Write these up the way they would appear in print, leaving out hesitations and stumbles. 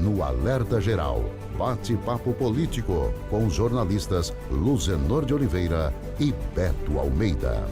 no Alerta Geral. Bate-papo político com os jornalistas Luzenor de Oliveira e Beto Almeida.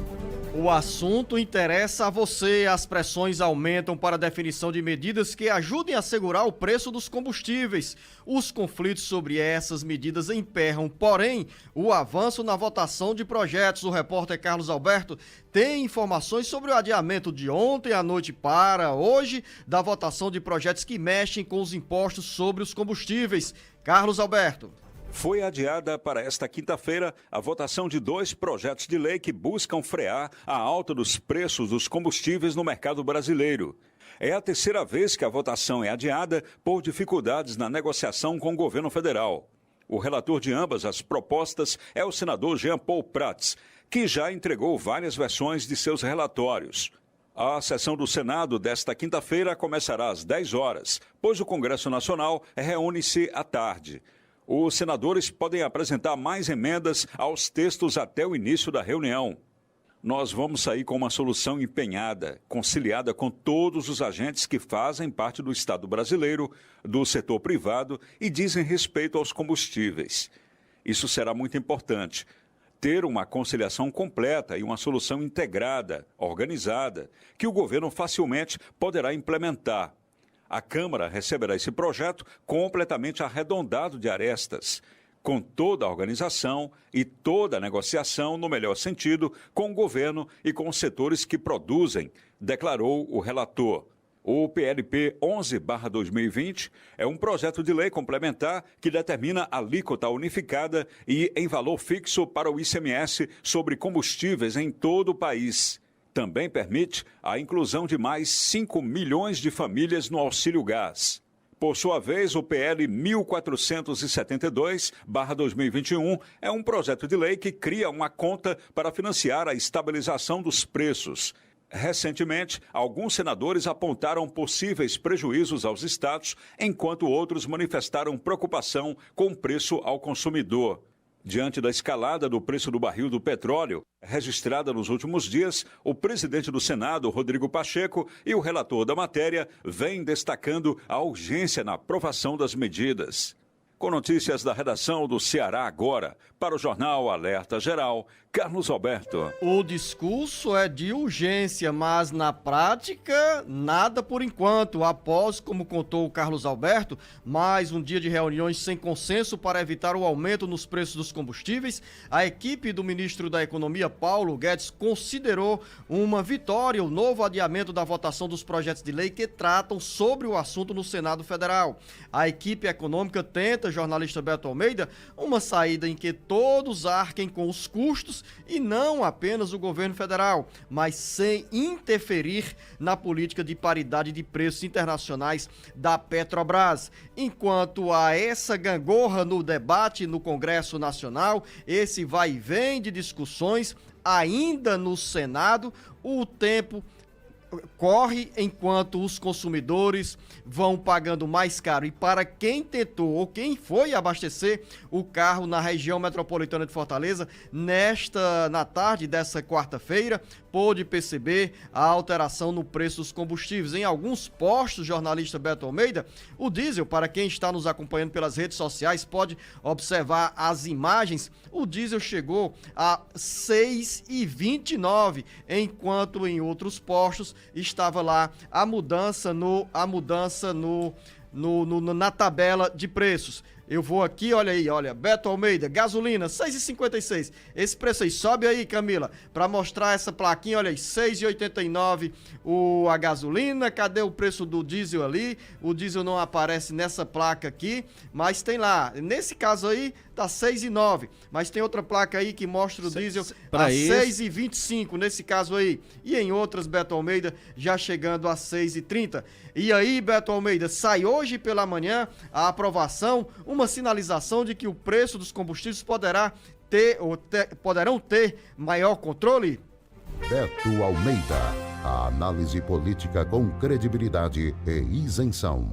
O assunto interessa a você. As pressões aumentam para a definição de medidas que ajudem a segurar o preço dos combustíveis. Os conflitos sobre essas medidas emperram, porém, o avanço na votação de projetos. O repórter Carlos Alberto tem informações sobre o adiamento de ontem à noite para hoje da votação de projetos que mexem com os impostos sobre os combustíveis. Carlos Alberto. Foi adiada para esta quinta-feira a votação de 2 projetos de lei que buscam frear a alta dos preços dos combustíveis no mercado brasileiro. É a terceira vez que a votação é adiada por dificuldades na negociação com o governo federal. O relator de ambas as propostas é o senador Jean Paul Prats, que já entregou várias versões de seus relatórios. A sessão do Senado desta quinta-feira começará às 10 horas, pois o Congresso Nacional reúne-se à tarde. Os senadores podem apresentar mais emendas aos textos até o início da reunião. Nós vamos sair com uma solução empenhada, conciliada com todos os agentes que fazem parte do Estado brasileiro, do setor privado e dizem respeito aos combustíveis. Isso será muito importante. Ter uma conciliação completa e uma solução integrada, organizada, que o governo facilmente poderá implementar. A Câmara receberá esse projeto completamente arredondado de arestas, com toda a organização e toda a negociação, no melhor sentido, com o governo e com os setores que produzem, declarou o relator. O PLP 11/2020 é um projeto de lei complementar que determina a alíquota unificada e em valor fixo para o ICMS sobre combustíveis em todo o país. Também permite a inclusão de mais 5 milhões de famílias no auxílio gás. Por sua vez, o PL 1472/2021 é um projeto de lei que cria uma conta para financiar a estabilização dos preços. Recentemente, alguns senadores apontaram possíveis prejuízos aos estados, enquanto outros manifestaram preocupação com o preço ao consumidor. Diante da escalada do preço do barril do petróleo, registrada nos últimos dias, o presidente do Senado, Rodrigo Pacheco, e o relator da matéria vêm destacando a urgência na aprovação das medidas. Com notícias da redação do Ceará Agora, para o Jornal Alerta Geral, Carlos Alberto. O discurso é de urgência, mas na prática, nada por enquanto. Após, como contou o Carlos Alberto, mais um dia de reuniões sem consenso para evitar o aumento nos preços dos combustíveis, a equipe do ministro da Economia, Paulo Guedes, considerou uma vitória o novo adiamento da votação dos projetos de lei que tratam sobre o assunto no Senado Federal. A equipe econômica tenta, jornalista Beto Almeida, uma saída em que todos arquem com os custos e não apenas o governo federal, mas sem interferir na política de paridade de preços internacionais da Petrobras. Enquanto há essa gangorra no debate no Congresso Nacional, esse vai e vem de discussões ainda no Senado, o tempo corre enquanto os consumidores vão pagando mais caro. E para quem tentou ou quem foi abastecer o carro na região metropolitana de Fortaleza, na tarde dessa quarta-feira, pôde perceber a alteração no preço dos combustíveis. Em alguns postos, jornalista Beto Almeida, o diesel, para quem está nos acompanhando pelas redes sociais, pode observar as imagens, o diesel chegou a R$ 6,29, enquanto em outros postos estava lá a mudança na tabela de preços. Eu vou aqui, olha aí, olha, Beto Almeida, gasolina, 6,56. Esse preço aí, sobe aí, Camila, para mostrar essa plaquinha, olha aí, 6,89 a gasolina. Cadê o preço do diesel ali? O diesel não aparece nessa placa aqui, mas tem lá. Nesse caso aí, tá 6,9. Mas tem outra placa aí que mostra o diesel a 6,25, nesse caso aí. E em outras, Beto Almeida, já chegando a 6,30. E aí, Beto Almeida, sai hoje pela manhã a aprovação, uma sinalização de que o preço dos combustíveis poderão ter maior controle? Beto Almeida, a análise política com credibilidade e isenção.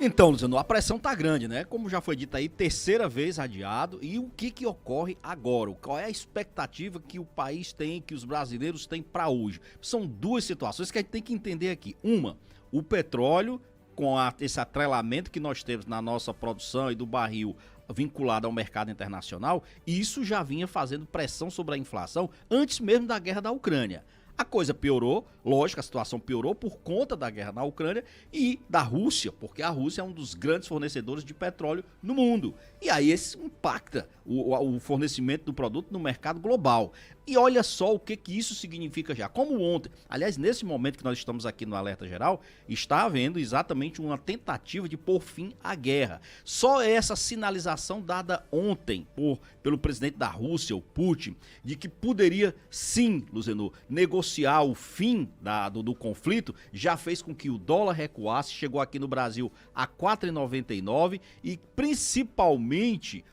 Então, Luciano, a pressão tá grande, né? Como já foi dito aí, terceira vez adiado. E o que ocorre agora? Qual é a expectativa que o país tem, que os brasileiros têm para hoje? São duas situações que a gente tem que entender aqui. Uma, o petróleo com esse atrelamento que nós temos na nossa produção e do barril vinculado ao mercado internacional, isso já vinha fazendo pressão sobre a inflação antes mesmo da guerra da Ucrânia. A coisa piorou, lógico, a situação piorou por conta da guerra na Ucrânia e da Rússia, porque a Rússia é um dos grandes fornecedores de petróleo no mundo. E aí isso impacta o fornecimento do produto no mercado global. E olha só o que isso significa já. Como ontem, aliás, nesse momento que nós estamos aqui no Alerta Geral, está havendo exatamente uma tentativa de pôr fim à guerra. Só essa sinalização dada ontem pelo presidente da Rússia, o Putin, de que poderia sim, Luzenor, negociar o fim do conflito, já fez com que o dólar recuasse, chegou aqui no Brasil a 4,99 e principalmente...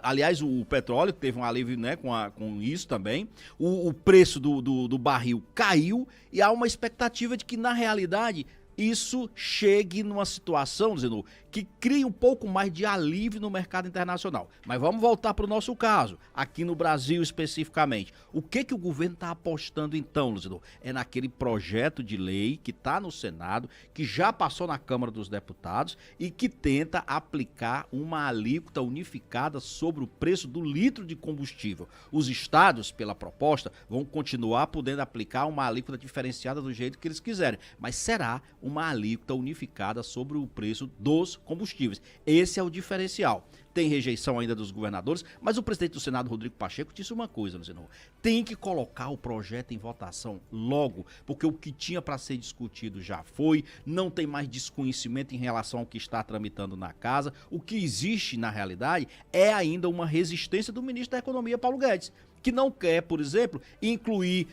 aliás, o petróleo teve um alívio, né, com isso também. O preço do barril caiu e há uma expectativa de que, na realidade, isso chegue numa situação, Zenor, que crie um pouco mais de alívio no mercado internacional. Mas vamos voltar para o nosso caso, aqui no Brasil especificamente. O que o governo está apostando então, Zenor? É naquele projeto de lei que está no Senado, que já passou na Câmara dos Deputados e que tenta aplicar uma alíquota unificada sobre o preço do litro de combustível. Os estados, pela proposta, vão continuar podendo aplicar uma alíquota diferenciada do jeito que eles quiserem, mas será uma alíquota unificada sobre o preço dos combustíveis. Esse é o diferencial. Tem rejeição ainda dos governadores, mas o presidente do Senado, Rodrigo Pacheco, disse uma coisa, Luciano: tem que colocar o projeto em votação logo, porque o que tinha para ser discutido já foi, não tem mais desconhecimento em relação ao que está tramitando na casa. O que existe, na realidade, é ainda uma resistência do ministro da Economia, Paulo Guedes, que não quer, por exemplo, incluir,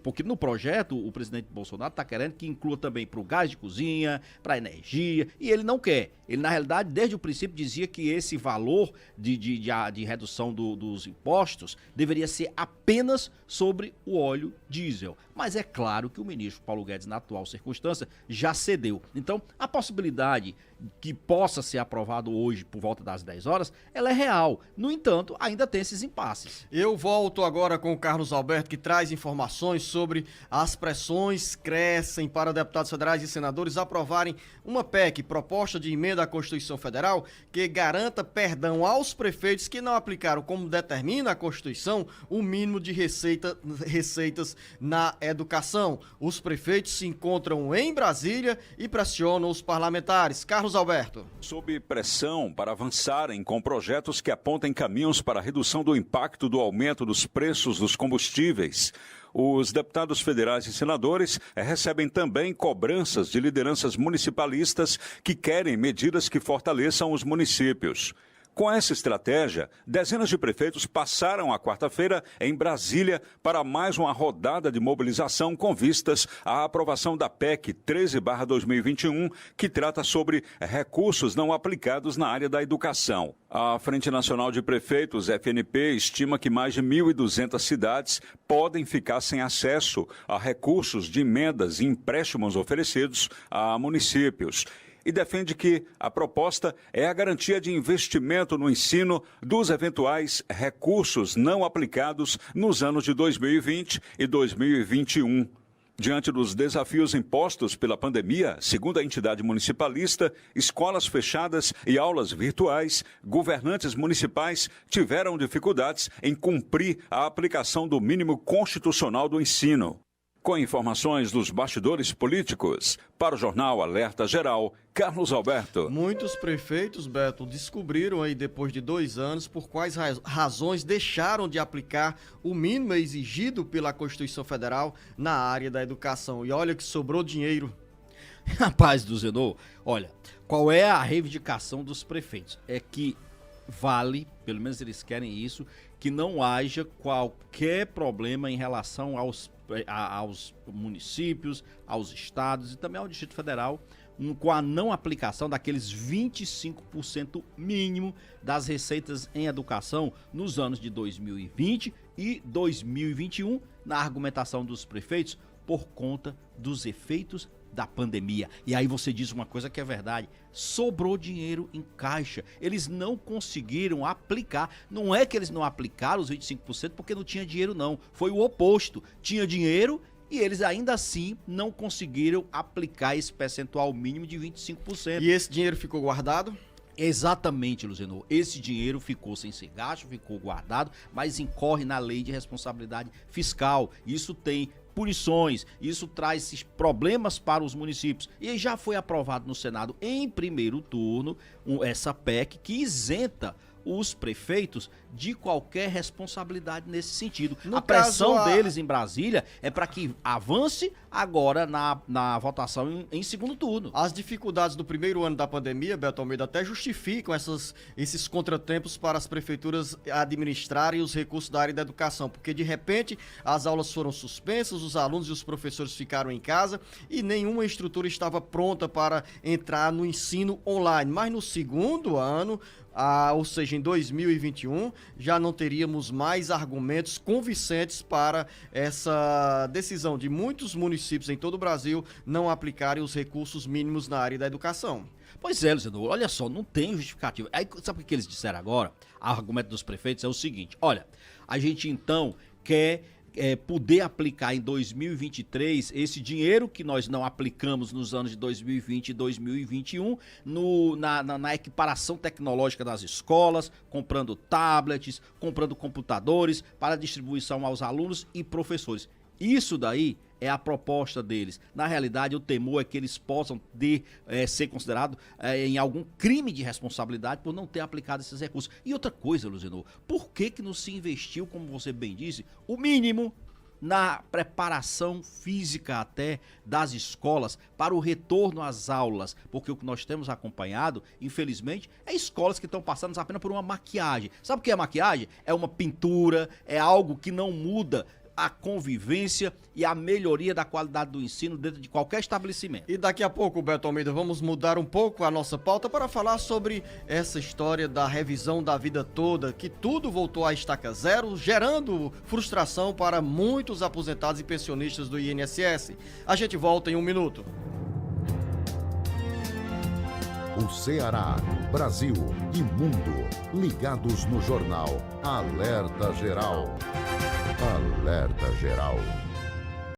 porque no projeto o presidente Bolsonaro está querendo que inclua também para o gás de cozinha, para a energia, e ele não quer. Ele, na realidade, desde o princípio dizia que esse valor de redução dos impostos deveria ser apenas sobre o óleo diesel. Mas é claro que o ministro Paulo Guedes, na atual circunstância, já cedeu. Então, a possibilidade que possa ser aprovado hoje por volta das 10 horas, ela é real. No entanto, ainda tem esses impasses. Eu volto agora com o Carlos Alberto, que traz informações sobre as pressões crescem para deputados federais e senadores aprovarem uma PEC, proposta de emenda à Constituição Federal, que garanta perdão aos prefeitos que não aplicaram, como determina a Constituição, o mínimo de receitas na educação. Os prefeitos se encontram em Brasília e pressionam os parlamentares. Carlos Alberto. Sob pressão para avançarem com projetos que apontem caminhos para a redução do impacto do aumento dos preços dos combustíveis, os deputados federais e senadores recebem também cobranças de lideranças municipalistas que querem medidas que fortaleçam os municípios. Com essa estratégia, dezenas de prefeitos passaram a quarta-feira em Brasília para mais uma rodada de mobilização com vistas à aprovação da PEC 13/2021, que trata sobre recursos não aplicados na área da educação. A Frente Nacional de Prefeitos, FNP, estima que mais de 1.200 cidades podem ficar sem acesso a recursos de emendas e empréstimos oferecidos a municípios. E defende que a proposta é a garantia de investimento no ensino dos eventuais recursos não aplicados nos anos de 2020 e 2021. Diante dos desafios impostos pela pandemia, segundo a entidade municipalista, escolas fechadas e aulas virtuais, governantes municipais tiveram dificuldades em cumprir a aplicação do mínimo constitucional do ensino. Com informações dos bastidores políticos, para o Jornal Alerta Geral, Carlos Alberto. Muitos prefeitos, Beto, descobriram aí depois de 2 anos por quais razões deixaram de aplicar o mínimo exigido pela Constituição Federal na área da educação. E olha que sobrou dinheiro. Rapaz do Zenor, olha, qual é a reivindicação dos prefeitos? É que vale, pelo menos eles querem isso, que não haja qualquer problema em relação aos municípios, aos estados e também ao Distrito Federal, com a não aplicação daqueles 25% mínimo das receitas em educação nos anos de 2020 e 2021, na argumentação dos prefeitos, por conta dos efeitos da pandemia. E aí você diz uma coisa que é verdade: sobrou dinheiro em caixa. Eles não conseguiram aplicar. Não é que eles não aplicaram os 25% porque não tinha dinheiro, não. Foi o oposto. Tinha dinheiro E eles ainda assim não conseguiram aplicar esse percentual mínimo de 25%. E esse dinheiro ficou guardado? Exatamente, Luciano. Esse dinheiro ficou sem ser gasto, ficou guardado, mas incorre na lei de responsabilidade fiscal. Isso tem punições, isso traz esses problemas para os municípios. E já foi aprovado no Senado em primeiro turno essa PEC que isenta os prefeitos de qualquer responsabilidade nesse sentido. No a pressão caso, deles em Brasília é para que avance agora na votação em segundo turno. As dificuldades do primeiro ano da pandemia, Beto Almeida, até justificam esses contratempos para as prefeituras administrarem os recursos da área da educação, porque de repente as aulas foram suspensas, os alunos e os professores ficaram em casa e nenhuma estrutura estava pronta para entrar no ensino online. Mas no segundo ano, ou seja, em 2021, já não teríamos mais argumentos convincentes para essa decisão de muitos municípios em todo o Brasil não aplicarem os recursos mínimos na área da educação. Pois é, Luciano, olha só, não tem justificativa. Aí, sabe o que eles disseram agora? O argumento dos prefeitos é o seguinte, olha, a gente então quer poder aplicar em 2023 esse dinheiro que nós não aplicamos nos anos de 2020 e 2021 na equiparação tecnológica das escolas, comprando tablets, comprando computadores para distribuição aos alunos e professores. Isso daí é a proposta deles. Na realidade, o temor é que eles possam ser considerados em algum crime de responsabilidade por não ter aplicado esses recursos. E outra coisa, Luciano, por que não se investiu, como você bem disse, o mínimo na preparação física até das escolas para o retorno às aulas? Porque o que nós temos acompanhado, infelizmente, é escolas que estão passando apenas por uma maquiagem. Sabe o que é maquiagem? É uma pintura, é algo que não muda a convivência e a melhoria da qualidade do ensino dentro de qualquer estabelecimento. E daqui a pouco, Beto Almeida, vamos mudar um pouco a nossa pauta para falar sobre essa história da revisão da vida toda, que tudo voltou à estaca zero, gerando frustração para muitos aposentados e pensionistas do INSS. A gente volta em um minuto. O Ceará, Brasil e mundo ligados no jornal Alerta Geral. Alerta Geral.